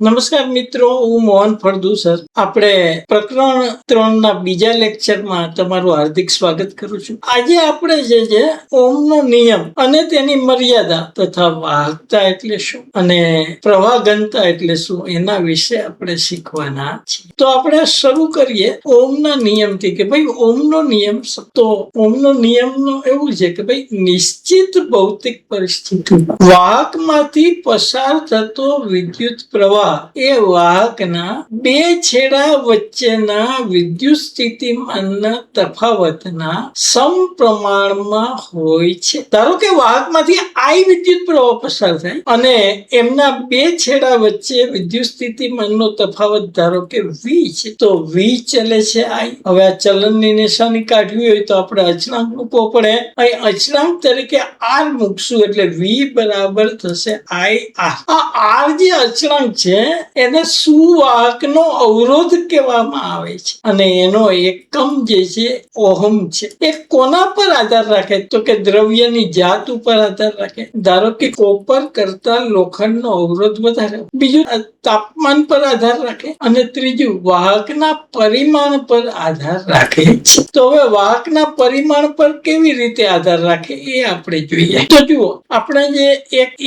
નમસ્કાર મિત્રો, હું મોહન ફળદુ સર. આપણે પ્રકરણ 3 ના બીજા લેક્ચરમાં તમારું હાર્દિક સ્વાગત કરું છું. આજે આપણે જે છે ઓમનો નિયમ અને તેની મર્યાદા તથા વાહકતા એટલે શું અને પ્રવાહ ઘનતા એટલે શું એના વિશે આપણે શીખવાના છીએ. તો આપણે શરૂ કરીએ ઓમના નિયમથી કે ભાઈ ઓમનો નિયમ. તો ઓમનો નિયમનો એવું છે કે ભાઈ નિશ્ચિત ભૌતિક પરિસ્થિતિમાં વાહકમાંથી પસાર થતો વિદ્યુત પ્રવાહ એ વાહકના બે છેડા વચ્ચેના વિદ્યુત સ્થિતિમાનના તફાવતના સમપ્રમાણમાં હોય છે. ધારો કે વાહકમાંથી I વિદ્યુત પ્રવાહ પસાર થાય અને એમના બે છેડા વચ્ચે વિદ્યુત સ્થિતિમાનનો તફાવત ધારો કે V છે, તો V ચલે છે I. હવે આ ચલનની નિશાની કાઢવી હોય તો આપણે અચળાંક મૂકવો પડે. અહીં અચળાંક તરીકે R મૂકશું એટલે V બરાબર થશે I R. આ R જે અચળાંક છે એને સુવાહકનો અવરોધ કહેવામાં આવે છે અને એનો એકમ જે છે ઓહમ છે. એ કોના પર આધાર રાખે તો કે દ્રવ્યની જાત ઉપર આધાર રાખે. ધારો કે કોપર કરતા લોખંડનો અવરોધ વધારે, બીજું તાપમાન પર આધાર રાખે અને ત્રીજું વાહકના પરિમાણ પર આધાર રાખે છે. તો હવે વાહકના પરિમાણ પર કેવી રીતે આધાર રાખે એ આપણે જોઈએ. તો જુઓ, આપણે જે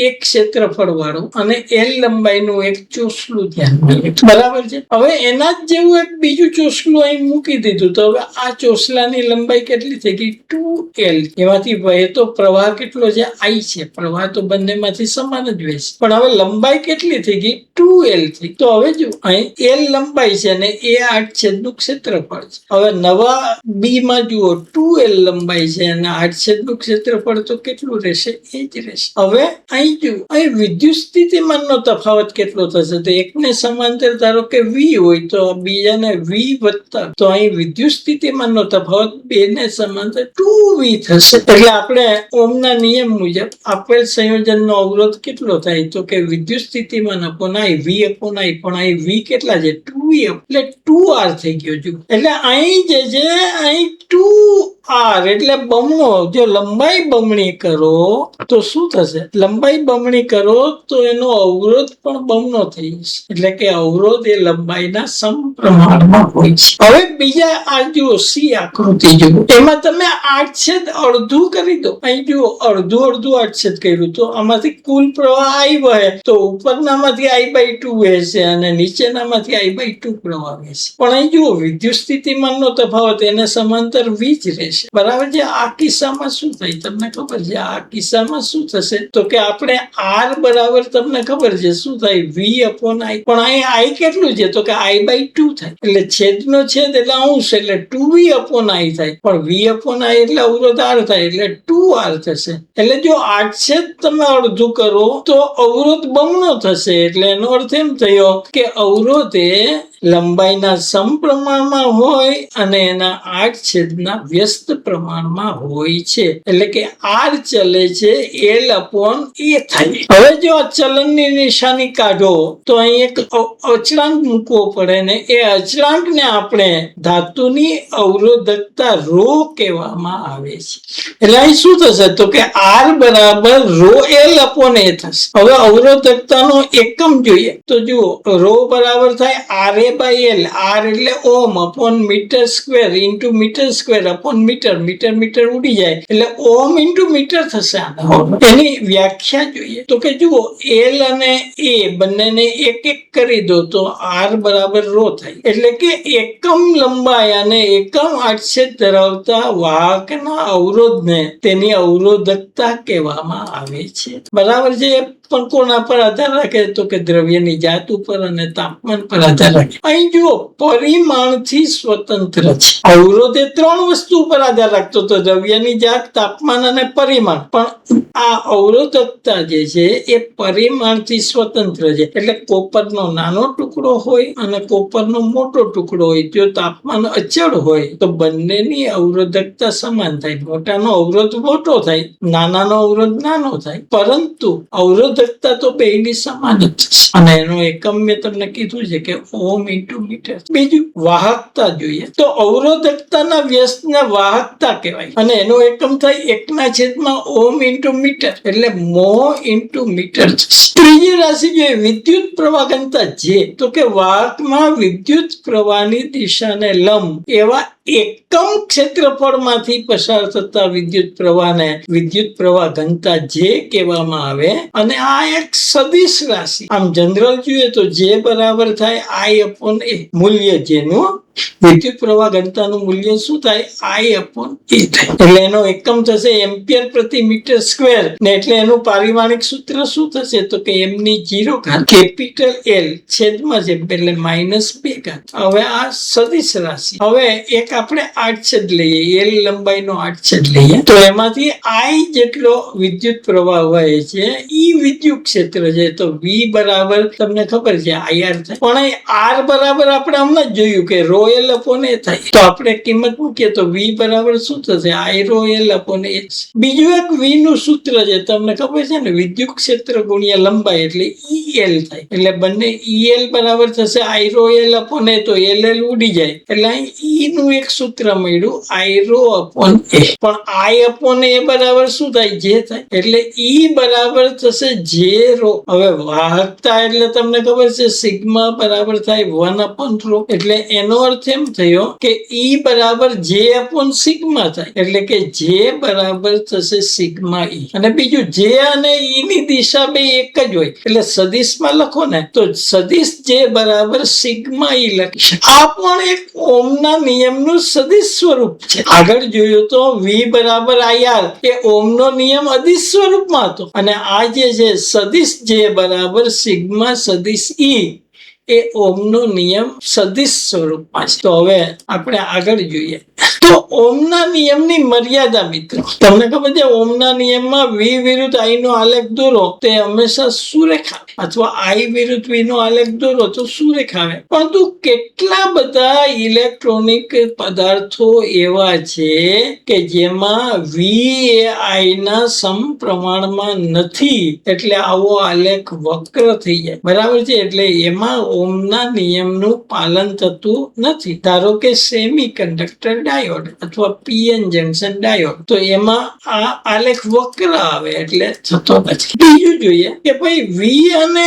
એક ક્ષેત્રફળ વાળું અને L લંબાઈનું એક ચોસલું ધ્યાનમાં લીધું, બરાબર છે. હવે એના જ જેવું એક બીજું ચોસલું અહીં મૂકી દીધું તો હવે આ ચોસલાની લંબાઈ કેટલી થઈ ગઈ? 2L. એમાંથી વહેતો પ્રવાહ કેટલો છે? I છે. પ્રવાહ તો બંનેમાંથી સમાન જ વહેશે, પણ હવે લંબાઈ કેટલી થઈ ગઈ? 2L થઈ. તો હવે જો અહીં L લંબાઈ છે અને એ 8 છેદનું ક્ષેત્રફળ છે. હવે નવા B માં જુઓ 2L લંબાઈ છે અને 8 છેદનું ક્ષેત્રફળ તો કેટલું રહેશે? એ જ રહેશે. હવે અહીં જુઓ, અહીં વિદ્યુત સ્થિતિમાનનો તફાવત કેટલો થશે? તો એકને સમાંતર ધારો કે V હોય તો બીજાને V વત્તા, તો અહીં વિદ્યુત સ્થિતિમાનનો તફાવત બે ને સમાંતર 2V થશે. એટલે આપણે ઓમના નિયમ મુજબ આપેલ સંયોજનનો અવરોધ કેટલો થાય તો કે વિદ્યુત સ્થિતિમાન upon I, V upon I, પણ અહીં V કેટલા છે? 2V, એટલે 2R થઈ ગયો. જો એટલે અહીં જે છે અહીં 2R એટલે બમણો. જો લંબાઈ બમણી કરો તો શું થશે? લંબાઈ બમણી કરો તો એનો અવરોધ પણ બમણો થઈ જશે. એટલે કે અવરોધ એ લંબાઈના સમપ્રમાણમાં હોય છે. હવે બીજા આ જુઓ C આકૃતિ જુઓ, એમાં તમે 8 છેદ અડધું કરી દો. અહીં જુઓ અડધું 8 છેદ કર્યું તો આમાંથી કુલ પ્રવાહ I વહે તો ઉપરનામાંથી I/2 વહેશે અને નીચેનામાંથી I/2 પ્રવાહ વહેશે. પણ અહીં જુઓ વિદ્યુત સ્થિતિમાનનો તફાવત એને સમાંતર V જ રહેશે, બરાબર છે. આ કિસ્સામાં શું થાય તમને ખબર છે? આ કિસ્સામાં શું થશે તો કે આપણે R બરાબર તમને ખબર છે શું થાય? V upon I. પણ અહીં I કેટલું છે તો કે I/2 થાય. એટલે છેદનો છેદ એટલે અંશ એટલે 2V અપોન I થાય. પણ V અપોન I એટલે અવરોધ R થાય એટલે 2R થશે. એટલે જો 8 છેદ તમે અડધું કરો તો અવરોધ બમણો થશે. એટલે એનો અર્થ એમ થયો કે અવરોધ એ લંબાઈના સમપ્રમાણમાં હોય અને એના 8 છેદના વ્યસ્ત પ્રમાણમાં હોય છે. એટલે કે R ચલે છે L અપોન A થાય. હવે જો આ ચલનની નિશાની કાઢો તો અહીં એક અચળાંક મૂકવો પડે ને એ અચળાંકને આપણે ધાતુની અવરોધકતા ρ કહેવામાં આવે છે. એટલે અહીં શું થશે તો કે R બરાબર ρL અપોન A થશે. હવે અવરોધકતાનો એકમ જોઈએ તો જુઓ ρ બરાબર થાય RA/L. R એટલે ohm upon metre square into metre square upon metre. Metre ઉડી જાય એટલે ઓહમ ઇન્ટુ મીટર થશે. એની વ્યાખ્યા જોઈએ તો કે જુઓ L અને A બંનેને એક કરી દો તો R બરાબર ρ થાય. એટલે કે એકમ લંબાઈ અને એકમ 8 છેદ ધરાવતા વાહકના અવરોધને તેની અવરોધકતા કહેવામાં આવે છે, બરાબર છે. પણ કોના પર આધાર રાખે તો કે દ્રવ્યની જાત ઉપર અને તાપમાન પર આધાર રાખે. અહીં જુઓ પરિમાણથી સ્વતંત્ર છે. અવરોધ એ 3 વસ્તુ પર આધાર રાખતો તો દ્રવ્યની જાત, તાપમાન અને પરિમાણ. પણ આ અવરોધકતા જે છે એ પરિમાણથી સ્વતંત્ર છે. એટલે કોપરનો નાનો ટુકડો હોય અને કોપરનો મોટો ટુકડો હોય, જો તાપમાન અચળ હોય તો બંનેની અવરોધકતા સમાન થાય. મોટાનો અવરોધ મોટો થાય, નાનાનો અવરોધ નાનો થાય. પરંતુ અવરોધ અવરોધકતા તો બેયની સમાન જ છે અને એનો એકમ મેં તમને કીધું છે કે ઓમ ઇન્ટુ મીટર. બીજું વાહકતા જોઈએ તો અવરોધકતાના વ્યસ્તને વાહકતા કહેવાય અને એનો એકમ થાય 1/ઓમ ઇન્ટુ મીટર એટલે મો ઇન્ટુ મીટર. ત્રીજી રાશિ જોઈએ વિદ્યુત પ્રવાહ ઘનતા જે, તો કે વાહકમાં વિદ્યુત પ્રવાહની દિશાને લંબ એવા એકમ ક્ષેત્રફળમાંથી પસાર થતા વિદ્યુત પ્રવાહને વિદ્યુત પ્રવાહ ઘનતા જે કહેવામાં આવે અને આ એક સદિશ રાશિ. આમ જનરલ જોઈએ તો જે બરાબર થાય I/A મૂલ્ય જેનું વિદ્યુત પ્રવાહ ઘનતાનું મૂલ્ય શું થાય I/A થાય એટલે એનો એકમ થશે એમ્પિયર પ્રતિ મીટર સ્ક્વેર ને એટલે એનું પારિમાણિક સૂત્ર શું થશે તો કે m/0 કેપિટલ L છેદમાં છે એટલે -2. હવે આ સદિશ રાશિ. હવે એક આપણે આડછેદ લઈએ, L લંબાઈનો આડછેદ લઈએ તો એમાંથી I જેટલો વિદ્યુત પ્રવાહ વહે છે ઈ વિદ્યુત ક્ષેત્ર છે તો V બરાબર તમને ખબર છે IR થાય પણ R બરાબર આપણે હમણાં જ જોયું કે ρL/A થાય તો આપણે કિંમત મૂકીએ તો V બરાબર શું થશે I ρL/A. બીજું એક V નું સૂત્ર છે તમને ખબર છે ને વિદ્યુત ક્ષેત્ર ગુણ્યા લંબાઈ એટલે EL થાય એટલે બંને EL બરાબર થશે I ρL/A તો LL ઉડી જાય એટલે E નું એક સૂત્ર મળ્યું I ρ/A પણ I/A બરાબર શું થાય જે થાય એટલે E બરાબર થશે J ρ. હવે વાહકતા એટલે તમને ખબર છે સિગ્મા બરાબર થાય 1/ρ એટલે એનો અર્થ એમ થયો કે E બરાબર J/સિગ્મા થાય એટલે કે J બરાબર થશે સિગ્મા E. અને બીજું J અને E ની દિશા બે એક જ હોય એટલે સદિશમાં લખો ને તો સદિશ J બરાબર સિગ્મા E લખી શકાય. આ પણ એક ઓમના નિયમનું સદિશ સ્વરૂપ છે. આગળ જોયું તો V બરાબર IR એ ઓમનો નિયમ અદિશ સ્વરૂપમાં હતો અને આ જે છે સદિશ J બરાબર સિગ્મા સદિશ E એ ઓમનો નિયમ સદિશ સ્વરૂપમાં છે. તો હવે આપણે આગળ જોઈએ તો ઓમના નિયમની મર્યાદા મિત્રો તમને ખબર છે ઓમના નિયમમાં V વિરુદ્ધ I નો આલેખ દોરો તે હંમેશા સુરેખ આવે અથવા I વિરુદ્ધ V નો આલેખ દોરો તો સુરેખ આવે પરંતુ કેટલા બધા ઇલેક્ટ્રોનિક પદાર્થો એવા છે કે જેમાં V એ I ના સમપ્રમાણમાં નથી એટલે આવો આલેખ વક્ર થઈ જાય બરાબર છે એટલે એમાં ઓમના નિયમનું પાલન થતું નથી. ધારો કે સેમી કંડક્ટર ડાયોડ અથવા PN જંકશન ડાયોડ તો એમાં આ આલેખ વક્ર આવે એટલે થતો નથી. બીજું જોઈએ કે ભાઈ V અને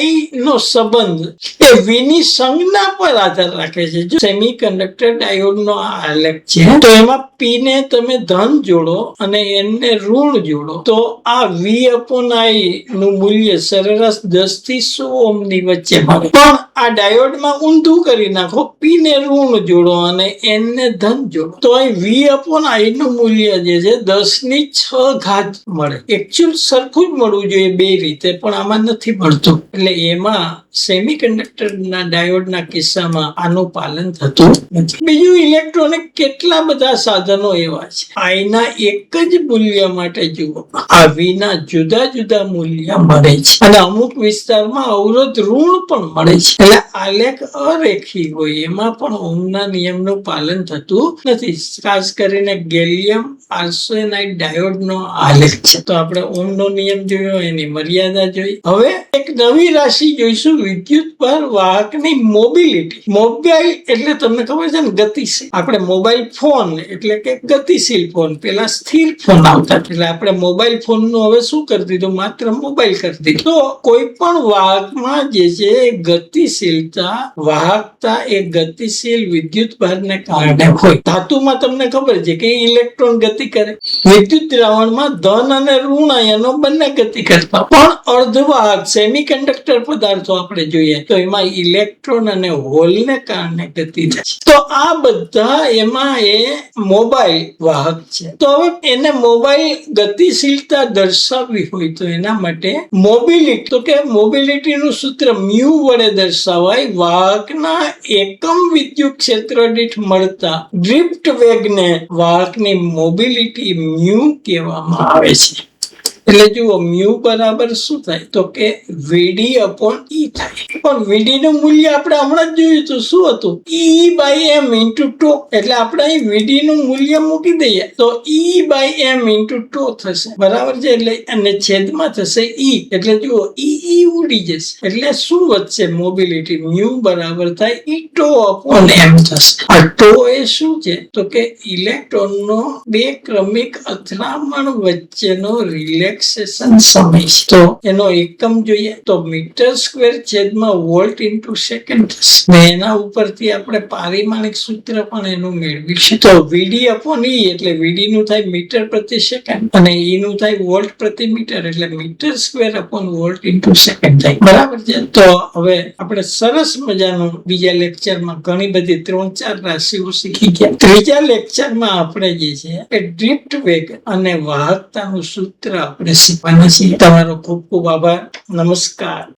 I નો સંબંધ એ V ની સંજ્ઞા પર આધાર રાખે છે. જો સેમી કંડક્ટર ડાયોડ નો આલેખ છે તો એમાં P ને તમે ધન જોડો અને N ને ઋણ જોડો તો આ V/I નું મૂલ્ય સરેરાશ 10 થી 100 ઓહ્મ ની વચ્ચે મળે. પણ આ ડાયોડમાં ઊંધું કરી નાખો P ને ઋણ જોડો અને N ને ધન જોડો તો અહીં V/I નું મૂલ્ય જે છે 10⁶ મળે. એકચ્યુઅલ સરખું જ મળવું જોઈએ બે રીતે પણ આમાં નથી મળતું એટલે એમાં સેમીકન્ડક્ટર ના ડાયોડના કિસ્સામાં આનું પાલન થતું નથી. બીજું ઇલેક્ટ્રોનિક કેટલા બધા સાધનો એવા છે I ના એક જ મૂલ્ય માટે જુઓ આ V ના જુદા જુદા મૂલ્ય મળે છે અને અમુક વિસ્તારમાં અવરોધ ઋણ પણ મળે છે એટલે આલેખ અરેખી હોય એમાં પણ ઓહ્મના નિયમનું પાલન થતું નથી. ખાસ કરીને ગેલિયમ આર્સેનાઇડ ડાયોડ નો આલેખ છે તો આપણે ઓહ્મનો નિયમ જોયો એની મર્યાદા જોઈ. હવે એક નવી રાશિ જોઈશું વિદ્યુત પર વાહકની મોબિલિટી. મોબાઈલ એટલે તમને ખબર છે ને ગતિશીલ. આપણે મોબાઈલ ફોન એટલે કે ગતિશીલ ફોન પેલા સ્થિર ફોન આવતા એટલે આપણે મોબાઈલ ફોન નું હવે શું કરી દીધું માત્ર મોબાઈલ કરી દીધું. તો કોઈ પણ વાહકમાં જે છે ગતિશીલતા વાહકતા એ ગતિશીલ વિદ્યુત ભારને કારણે હોય. ધાતુમાં તમને ખબર છે કે ઇલેક્ટ્રોન ગતિ કરે, વિદ્યુત દ્રાવણમાં ધન અને ઋણ આયનો બંને ગતિ કરતા પણ અર્ધવાહક સેમીકન્ડક્ટર પદાર્થો આપણે જોઈએ તો એમાં ઇલેક્ટ્રોન અને હોલને કારણે ગતિ થાય છે. તો આ બધા એમાં એ મોબાઈલ વાહક છે. તો હવે એને મોબાઈલ ગતિશીલતા દર્શાવવી હોય તો એના માટે મોબિલિટી તો કે મોબિલિટી નું સૂત્ર મ્યુ વડે દર્શાવાય વાહકના એકમ વિદ્યુત ક્ષેત્ર દીઠ મળતા ડ્રિફ્ટ વેગને વાહકની મોબિલિટી મ્યુ કહેવામાં આવે છે. એટલે જુઓ મ્યુ બરાબર શું થાય તો કે વીડી અપોન ઈ થાય. પણ વીડી નું મૂલ્ય આપણે હમણાં જ જોયું હતું શું હતું ઈ બાય એમ ઇન્ટુ ટો. એટલે આપણે અહીં વીડી નું મૂલ્ય મૂકી દઈએ તો ઈ બાય એમ ઇન્ટુ ટો થશે બરાબર છે. એટલે અને છેદમાં થશે ઈ. એટલે જુઓ ઈ ઉડી જશે. એટલે શું વધશે મોબિલિટી મ્યુ બરાબર થાય ઈ ટો અપોન એમ થશે. આ ટો એ શું છે તો કે ઇલેક્ટ્રોનનો બે ક્રમિક અથડામણ વચ્ચેનો રિલેક્સેશન સમય છે. તો એનો એકમ જોઈએ તો મીટર સ્ક્વેર છેદમાં વોલ્ટ ઇન્ટુ સેકન્ડ થશે. ને એના ઉપરથી આપણે પારિમાણિક સૂત્ર પણ એનું મેળવીશું. તો વીડી અપોન ઈ એટલે વીડી નું થાય મીટર પ્રતિ સેકન્ડ અને ઈ નું થાય વોલ્ટ પ્રતિ મીટર. એટલે metre square upon volt into second થાય બરાબર છે. તો હવે આપણે સરસ મજાનું બીજા લેક્ચરમાં ઘણી બધી 3-4 રાશિઓ શીખી ગયા. ત્રીજા લેક્ચરમાં આપણે જે છે એ ડ્રિફ્ટ વેગ અને વાહકતાનું સૂત્ર આપણે શીખવાના છીએ. તમારો ખૂબ ખૂબ આભાર. નમસ્કાર.